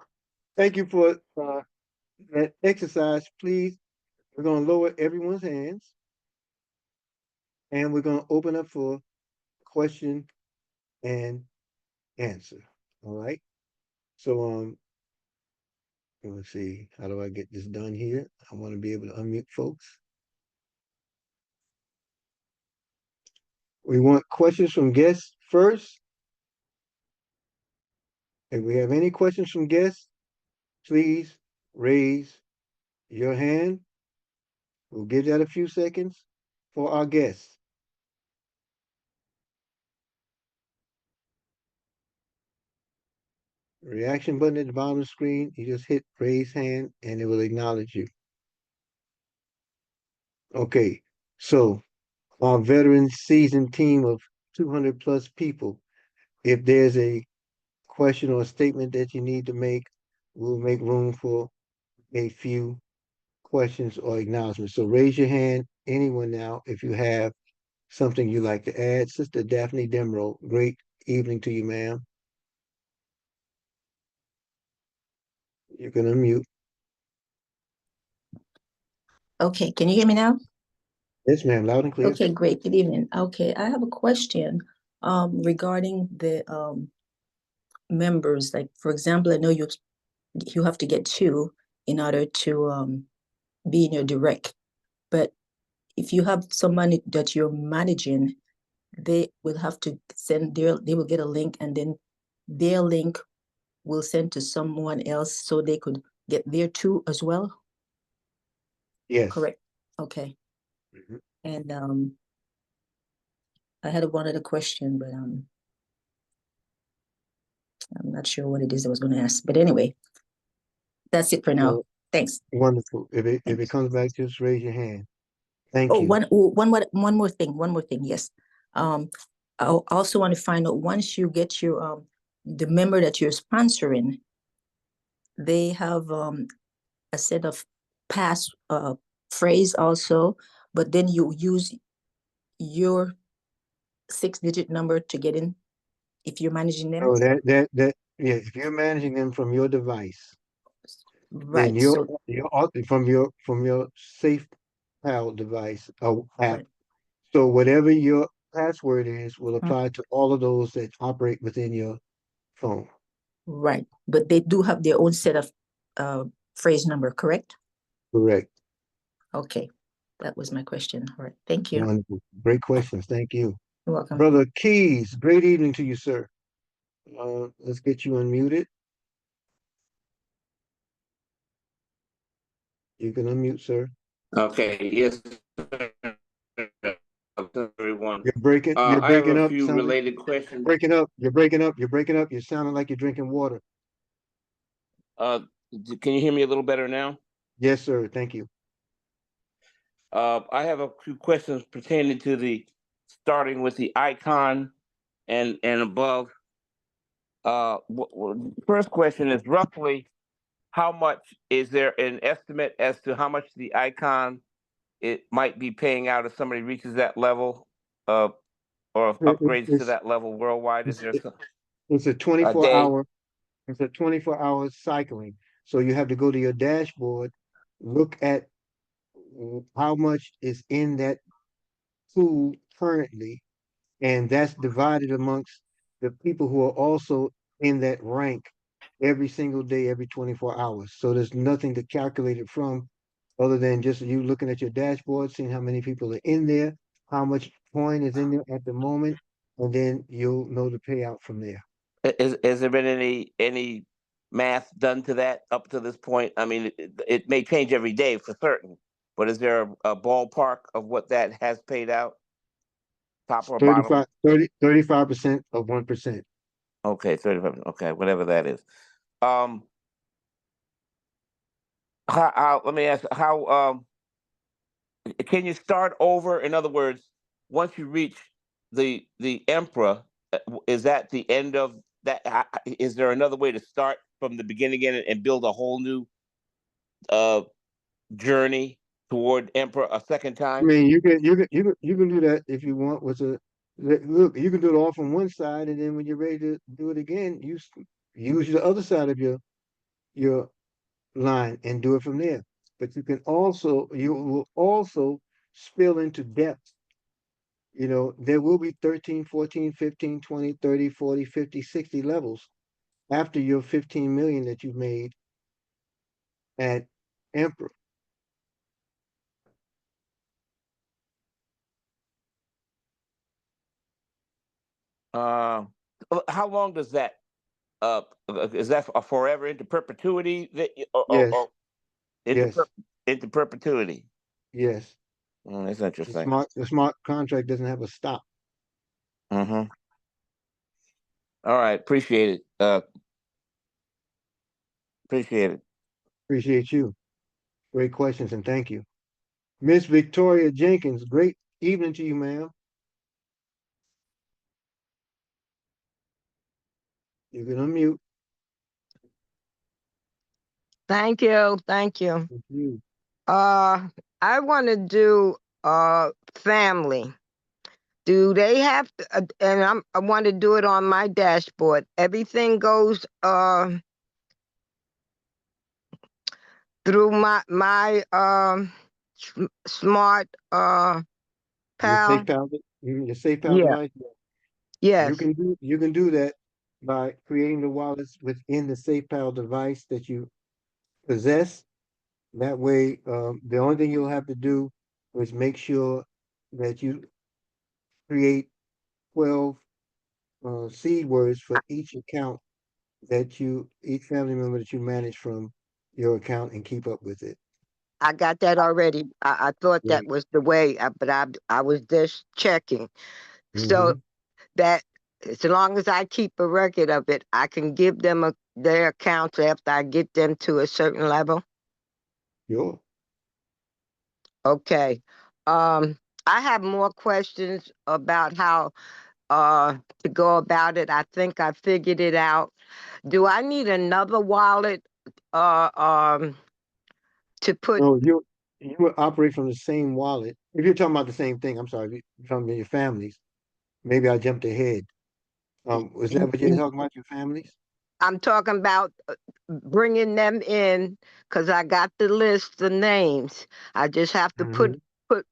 thank you for that exercise. Please, we're going to lower everyone's hands and we're going to open up for question and answer. All right. So let's see, how do I get this done here? I want to be able to unmute folks. We want questions from guests first. If we have any questions from guests, please raise your hand. We'll give that a few seconds for our guests. Reaction button at the bottom of the screen, you just hit raise hand and it will acknowledge you. Okay, so our veteran seasoned team of 200 plus people, if there's a question or a statement that you need to make, we'll make room for a few questions or acknowledgments. So raise your hand, anyone now, if you have something you'd like to add. Sister Daphne Demro, great evening to you, ma'am. You can unmute. Okay, can you hear me now? Yes, ma'am, loud and clear. Okay, great. Good evening. Okay, I have a question regarding the members. Like, for example, I know you have to get 2 in order to be in your direct. But if you have somebody that you're managing, they will have to send they will get a link, and then their link will send to someone else so they could get there too as well? Yes. Correct. Okay. Mhm. And I had one other question, but I'm not sure what it is I was going to ask. But anyway, that's it for now. Well, Thanks. wonderful. If it Thanks. comes back, just raise your hand. Thank Oh, you. one more thing. Yes. I also want to find out, once you get your the member that you're sponsoring, they have a set of pass phrase also, but then you use your 6-digit number to get in if you're managing them. So yeah, if you're managing them from your device, then Right. So from your Safe Pal device app. right. So whatever your password is will Mm. apply to all of those that operate within your phone. Right. But they do have their own set of phrase number, correct? Correct. Okay. That was my question. All right. Thank you. Wonderful. Great questions. Thank you. You're welcome. Brother Keys, great evening to you, sir. Let's get you unmuted. You can unmute, sir. Okay, yes. Everyone. You're I have breaking a up, few related questions. you're breaking up, you're breaking up. You're sounding like you're drinking water. Can you hear me a little better now? Yes, sir. Thank you. I have a few questions pertaining to starting with the icon and above. First question is roughly how much is there an estimate as to how much the icon it might be paying out if somebody reaches that level, or upgrades to that level worldwide? Is there It's a a 24 day? hour, it's a 24-hour cycling. So you have to go to your dashboard, look at how much is in that pool currently, and that's divided amongst the people who are also in that rank every single day, every 24 hours. So there's nothing to calculate it from other than just you looking at your dashboard, seeing how many people are in there, how much coin is in there at the moment, and then you'll know the payout from there. Has there been any math done to that up to this point? I mean, it may change every day for certain, but is there a ballpark of what that has paid out? Top or bottom? 35% of 1%. Okay, 35. Okay, whatever that is. How let me ask how can you start over? In other words, once you reach the emperor, is that the end of that? Is there another way to start from the beginning again and build a whole new uh journey toward emperor a second I time? mean, you can do that if you want. Look, you can do it all from one side, and then when you're ready to do it again, use the other side of your line and do it from there. But you will also spill into depth. You know, there will be 13, 14, 15, 20, 30, 40, 50, 60 levels after your 15 million that you've made at Emperor. Uh, how long does that? Is that a forever into perpetuity? Yes, Into yes, into perpetuity? yes. That's interesting. The smart contract doesn't have a stop. Mm-hmm. All right, appreciate it. Appreciate it. Appreciate you. Great questions and thank you. Miss Victoria Jenkins, great evening to you, ma'am. You can unmute. Thank you. Thank you. Thank you. I want to do family. Do they have to, and I want to do it on my dashboard. Everything goes through my smart pal. Your Safe Pal Yeah. device. Yes. You can do that by creating the wallets within the Safe Pal device that you possess. That way, the only thing you'll have to do is make sure that you create 12 seed words for each account each family member that you manage from your account and keep up with it. I got that already. I thought that Great. was the way, but I was just checking. So Mhm. that as long as I keep a record of it, I can give them their accounts after I get them to a certain level. Sure. Okay. I have more questions about how to go about it. I think I figured it out. Do I need another wallet to put, No, you would operate from the same wallet. If you're talking about the same thing, I'm sorry, if you're talking about your families. Maybe I jumped ahead. Was that what you're talking about, your families? I'm talking about bringing them in, because I got the list of names. I just have to put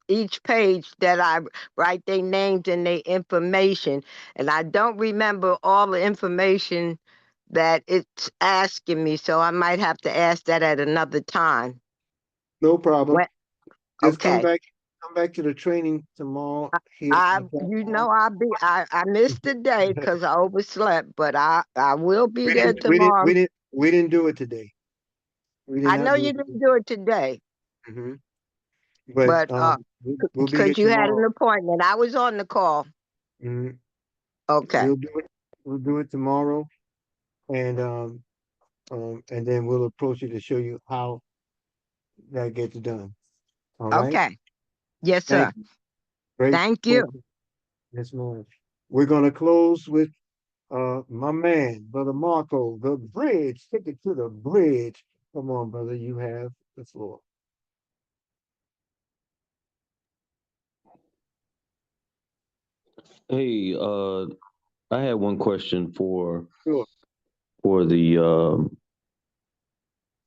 each page that I write their names and their information. And I don't remember all the information that it's asking me, so I might have to ask that at another time. No problem. When, Just come okay. back to the training tomorrow here on the You platform. know, I missed the day because I overslept, but I will be there We tomorrow. didn't do it today. We did I not know do you it didn't do it today, today. but We'll be here because you had an tomorrow. appointment. I was on the call. Mhm. Okay. We'll do it. We'll do it tomorrow, and then we'll approach you to show you how that gets done. All right. Okay. Yes, Thank sir. you. Great. Thank you. question. Yes, ma'am. We're gonna close with my man, Brother Marco, the bridge. Take it to the bridge. Come on, brother. You have the floor. Hey, I had one question Sure. for the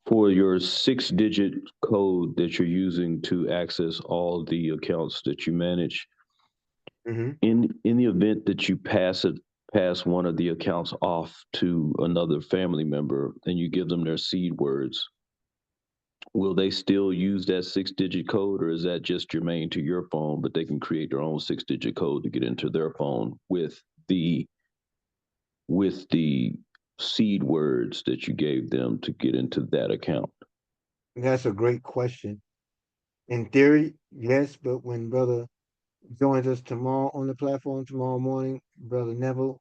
for your 6-digit code that you're using to access all the accounts that you manage. Mm-hmm. In the event that you pass one of the accounts off to another family member and you give them their seed words, will they still use that 6-digit code, or is that just germane to your phone, but they can create their own 6-digit code to get into their phone with the seed words that you gave them to get into that account? That's a great question. In theory, yes, but when brother joins us tomorrow on the platform tomorrow morning, Brother Neville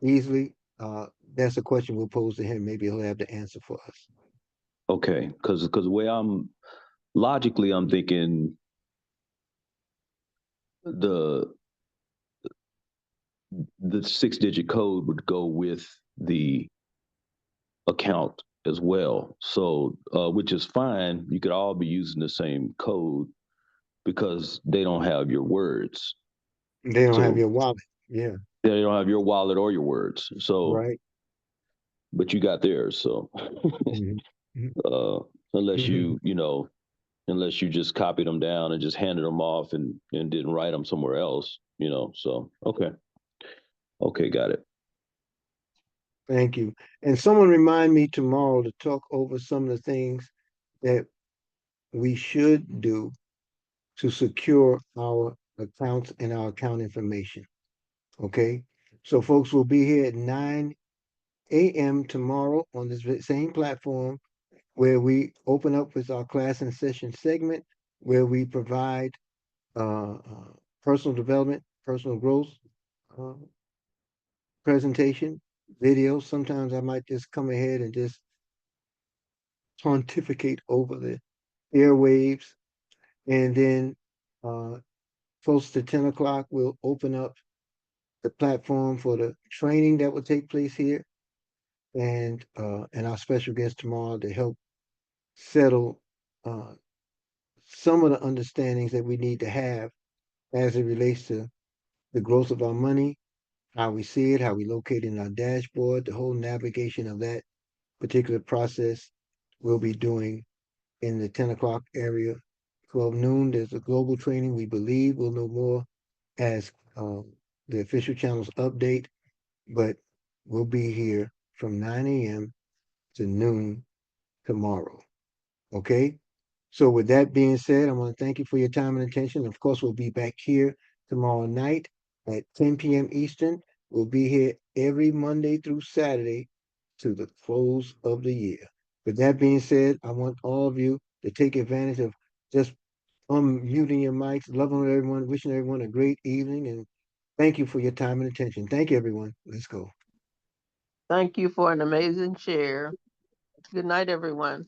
Easley, that's a question we'll pose to him. Maybe he'll have the answer for us. Okay, because the way I'm thinking the 6-digit code would go with the account as well. So, which is fine. You could all be using the same code because they don't have your words. They don't have So your wallet. Yeah. they don't have your wallet or your words. So, Right. but you got theirs. So, Mhm. unless Mhm. unless you just copied them down and just handed them off and didn't write them somewhere else, So, okay, got it. Thank you. And someone remind me tomorrow to talk over some of the things that we should do to secure our accounts and our account information. Okay. So folks will be here at 9 a.m. tomorrow on this same platform where we open up with our class and session segment where we provide personal development, personal growth uh, presentation, videos. Sometimes I might just come ahead and just pontificate over the airwaves. And then close to 10 o'clock, we'll open up the platform for the training that will take place here. And our special guest tomorrow to help settle some of the understandings that we need to have as it relates to the growth of our money, how we see it, how we locate it in our dashboard, the whole navigation of that particular process we'll be doing in the 10 o'clock area. 12 noon, there's a global training. We believe we'll know more as the official channels update, but we'll be here from 9 a.m. to noon tomorrow. Okay? So with that being said, I want to thank you for your time and attention. Of course, we'll be back here tomorrow night at 10 p.m. Eastern. We'll be here every Monday through Saturday to the close of the year. With that being said, I want all of you to take advantage of just unmuting your mics, loving everyone, wishing everyone a great evening, and thank you for your time and attention. Thank you, everyone. Let's go. Thank you for an amazing share. Good night, everyone.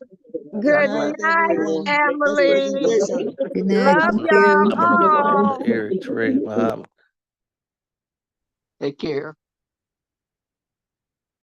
Good bless. night, everyone. Nice Emily. presentation. Good night. Love Thank y'all you. I'm gonna look at all. Eric, Trey, Muhammad. Take care.